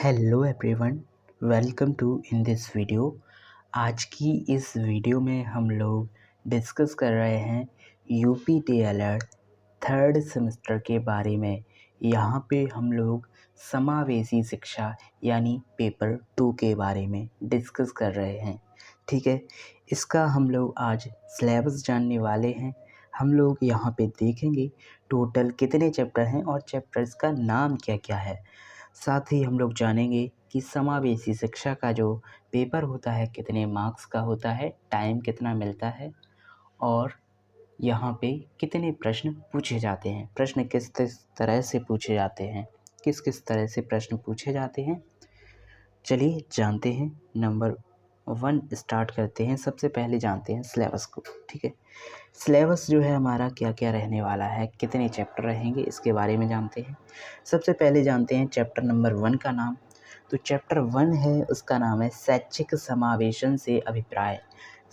Hello everyone, welcome to in this video. आज की इस वीडियो में हम लोग डिस्कस कर रहे हैं यूपी डीएलएड थर्ड सेमेस्टर के बारे में। यहाँ पे हम लोग समावेशी शिक्षा यानी पेपर 2 के बारे में डिस्कस कर रहे हैं। ठीक है, इसका हम लोग आज सिलेबस जानने वाले हैं। हम लोग यहाँ पे देखेंगे टोटल कितने चैप्टर हैं और चैप्टर्स का नाम क्या क्या है। साथ ही हम लोग जानेंगे कि समावेशी शिक्षा का जो पेपर होता है कितने मार्क्स का होता है, टाइम कितना मिलता है और यहाँ पे कितने प्रश्न पूछे जाते हैं, प्रश्न किस तरह से पूछे जाते हैं, किस किस तरह से प्रश्न पूछे जाते हैं। चलिए जानते हैं। नंबर 1 स्टार्ट करते हैं। सबसे पहले जानते हैं सिलेबस को। ठीक है, सिलेबस जो है हमारा क्या क्या रहने वाला है, कितने चैप्टर रहेंगे, इसके बारे में जानते हैं। सबसे पहले जानते हैं चैप्टर नंबर 1 का नाम। तो चैप्टर 1 है, उसका नाम है शैक्षिक समावेशन से अभिप्राय।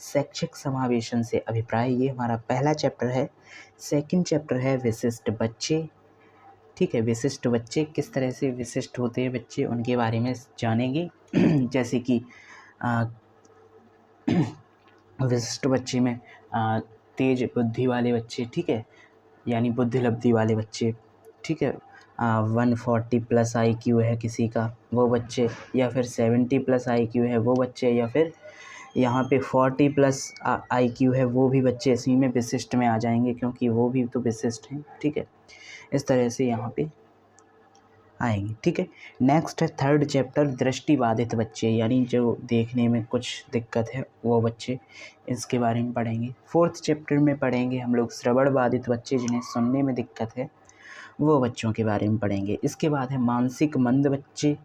शैक्षिक समावेशन से अभिप्राय, ये हमारा पहला चैप्टर है। सेकंड चैप्टर है विशिष्ट बच्चे। ठीक है, विशिष्ट बच्चे किस तरह से विशिष्ट होते हैं बच्चे, उनके बारे में जानेंगे। जैसे कि विशिष्ट बच्चे में तेज बुद्धि वाले बच्चे, ठीक है, यानी बुद्धिलब्धि वाले बच्चे, ठीक है, 140+ IQ है किसी का, वो बच्चे, या फिर 70+ IQ है वो बच्चे, या फिर यहाँ पे 40+ IQ है वो भी बच्चे इसी में विशिष्ट में आ जाएंगे, क्योंकि वो भी तो विशिष्ट हैं। ठीक है, इस तरह से यहाँ पे आएंगे। ठीक है, नेक्स्ट है थर्ड चैप्टर दृष्टिबाधित बच्चे, यानी जो देखने में कुछ दिक्कत है वो बच्चे, इसके बारे में पढ़ेंगे। फोर्थ चैप्टर में पढ़ेंगे हम लोग श्रवण बाधित बच्चे, जिन्हें सुनने में दिक्कत है, वो बच्चों के बारे में पढ़ेंगे। इसके बाद है मानसिक मंद बच्चे।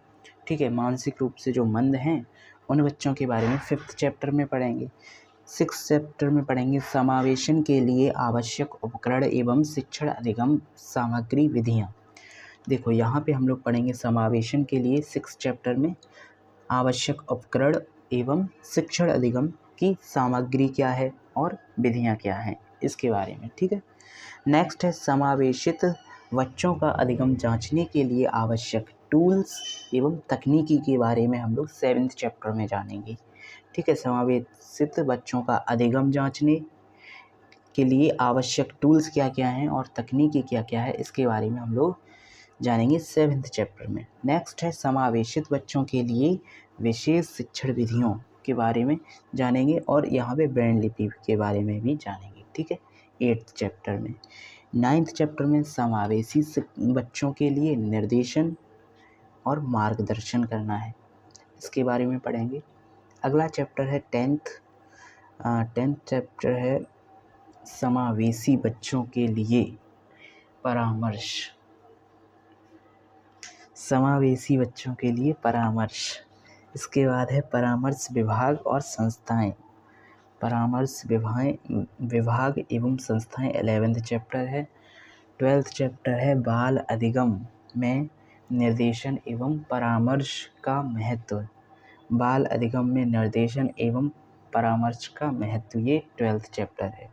ठीक है, मानसिक रूप से जो मंद हैं उन बच्चों के बारे में फिफ्थ चैप्टर में पढ़ेंगे। सिक्स चैप्टर में पढ़ेंगे समावेशन के लिए आवश्यक उपकरण एवं शिक्षण अधिगम सामग्री विधियाँ। देखो यहाँ पे हम लोग पढ़ेंगे समावेशन के लिए 6 चैप्टर में आवश्यक उपकरण एवं शिक्षण अधिगम की सामग्री क्या है और विधियाँ क्या हैं, इसके बारे में। ठीक है, नेक्स्ट है समावेशित बच्चों का अधिगम जांचने के लिए आवश्यक टूल्स एवं तकनीकी के बारे में हम लोग 7th चैप्टर में जानेंगे। ठीक है, समावेशित बच्चों का अधिगम जांचने के लिए आवश्यक टूल्स क्या क्या हैं और तकनीकी क्या क्या है, इसके बारे में हम लोग जानेंगे 7th चैप्टर में। नेक्स्ट है समावेशित बच्चों के लिए विशेष शिक्षण विधियों के बारे में जानेंगे और यहाँ पे ब्रेन लिपि के बारे में भी जानेंगे। ठीक है, 8th चैप्टर में। 9th चैप्टर में समावेशी बच्चों के लिए निर्देशन और मार्गदर्शन करना है, इसके बारे में पढ़ेंगे। अगला चैप्टर है 10th चैप्टर है समावेशी बच्चों के लिए परामर्श। समावेशी बच्चों के लिए परामर्श। इसके बाद है परामर्श विभाग और संस्थाएं। परामर्श विभाग एवं संस्थाएं 11th चैप्टर है। 12th चैप्टर है बाल अधिगम में निर्देशन एवं परामर्श का महत्व। बाल अधिगम में निर्देशन एवं परामर्श का महत्व, ये 12th चैप्टर है।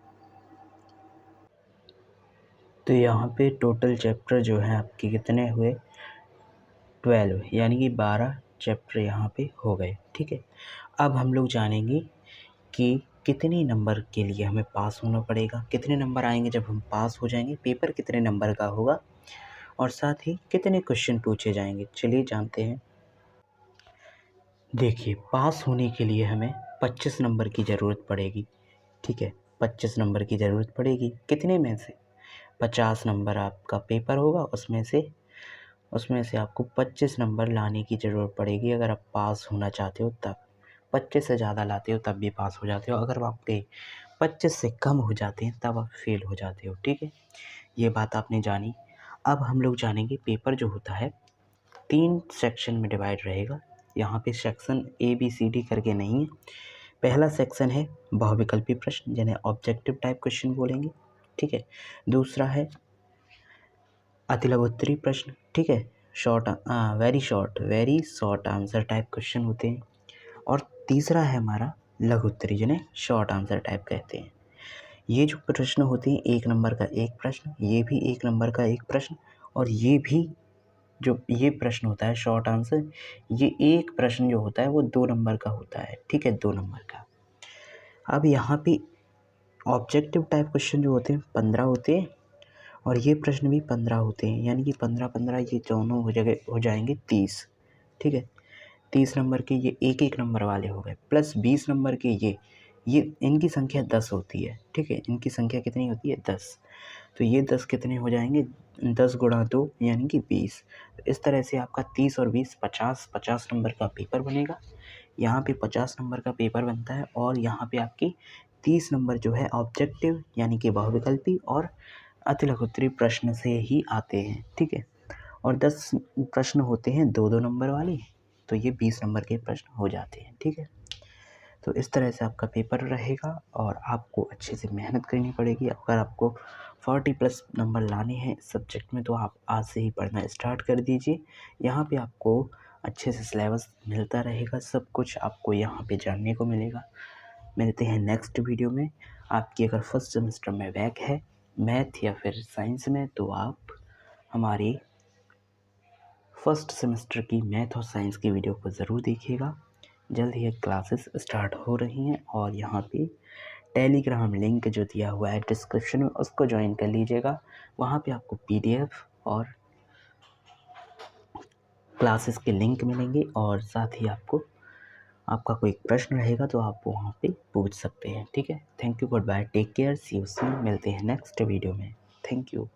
तो यहाँ पे टोटल चैप्टर जो है आपके कितने हुए, 12, यानी कि 12 चैप्टर यहाँ पे हो गए। ठीक है, अब हम लोग जानेंगे कि कितने नंबर के लिए हमें पास होना पड़ेगा, कितने नंबर आएंगे जब हम पास हो जाएंगे, पेपर कितने नंबर का होगा और साथ ही कितने क्वेश्चन पूछे जाएंगे। चलिए जानते हैं। देखिए, पास होने के लिए हमें 25 नंबर की ज़रूरत पड़ेगी। ठीक है, 25 नंबर की ज़रूरत पड़ेगी। कितने में से 50 नंबर आपका पेपर होगा, उसमें से आपको 25 नंबर लाने की ज़रूरत पड़ेगी अगर आप पास होना चाहते हो तब। 25 से ज़्यादा लाते हो तब भी पास हो जाते हो, अगर आपके 25 से कम हो जाते हैं तब आप फेल हो जाते हो। ठीक है, ये बात आपने जानी। अब हम लोग जानेंगे पेपर जो होता है 3 सेक्शन में डिवाइड रहेगा। यहाँ पे सेक्शन ABCD करके नहीं है। पहला सेक्शन है बहुविकल्पी प्रश्न, जिन्हें ऑब्जेक्टिव टाइप क्वेश्चन बोलेंगे। ठीक है, दूसरा है अतिलघु उत्तरी प्रश्न। ठीक है, very short answer type question होते हैं। और तीसरा है हमारा लघु उत्तरी, जिन्हें शॉर्ट आंसर टाइप कहते हैं। ये जो प्रश्न होते हैं 1 नंबर का एक प्रश्न, ये भी 1 नंबर का एक प्रश्न, और ये भी जो ये प्रश्न होता है शॉर्ट आंसर, ये एक प्रश्न जो होता है वो 2 नंबर का होता है, ठीक है, 2 नंबर का। अब यहाँ पे ऑब्जेक्टिव टाइप क्वेश्चन जो होते हैं 15 होते हैं और ये प्रश्न भी 15 होते हैं, यानी कि 15-15 ये दोनों हो जाएंगे 30, ठीक है। 30 नंबर के ये एक नंबर वाले हो गए, प्लस 20 नंबर के ये इनकी संख्या 10 होती है, ठीक है। इनकी संख्या कितनी होती है? 10। तो ये 10 कितने हो जाएंगे? 10 गुणा 2 यानी कि 20। तो इस तरह से आपका 30 और 20 50 नंबर का पेपर बनेगा। यहाँ पे 50 नंबर का पेपर बनता है और यहाँ पे आपकी 30 नंबर जो है ऑब्जेक्टिव यानी कि बहुविकल्पी और अतिलघुत्तरीय प्रश्न से ही आते हैं, ठीक है। और 10 प्रश्न होते हैं 2-2 नंबर वाले, तो ये 20 नंबर के प्रश्न हो जाते हैं, ठीक है। तो इस तरह से आपका पेपर रहेगा और आपको अच्छे से मेहनत करनी पड़ेगी। अगर आपको 40+ नंबर लाने हैं इस सब्जेक्ट में तो आप आज से ही पढ़ना स्टार्ट कर दीजिए। यहाँ पे आपको अच्छे से सिलेबस मिलता रहेगा, सब कुछ आपको यहाँ पे जानने को मिलेगा। मिलते हैं नेक्स्ट वीडियो में। आपकी अगर फर्स्ट सेमेस्टर में बैक है मैथ या फिर साइंस में तो आप हमारी फर्स्ट सेमेस्टर की मैथ और साइंस की वीडियो को ज़रूर देखिएगा। जल्द ही क्लासेस स्टार्ट हो रही हैं और यहाँ पे टेलीग्राम लिंक जो दिया हुआ है डिस्क्रिप्शन में उसको ज्वाइन कर लीजिएगा। वहाँ पे आपको PDF और क्लासेस के लिंक मिलेंगे और साथ ही आपका कोई प्रश्न रहेगा तो आप वहाँ पे पूछ सकते हैं, ठीक है। Thank you, goodbye, take care, see you soon. मिलते हैं नेक्स्ट वीडियो में। Thank you.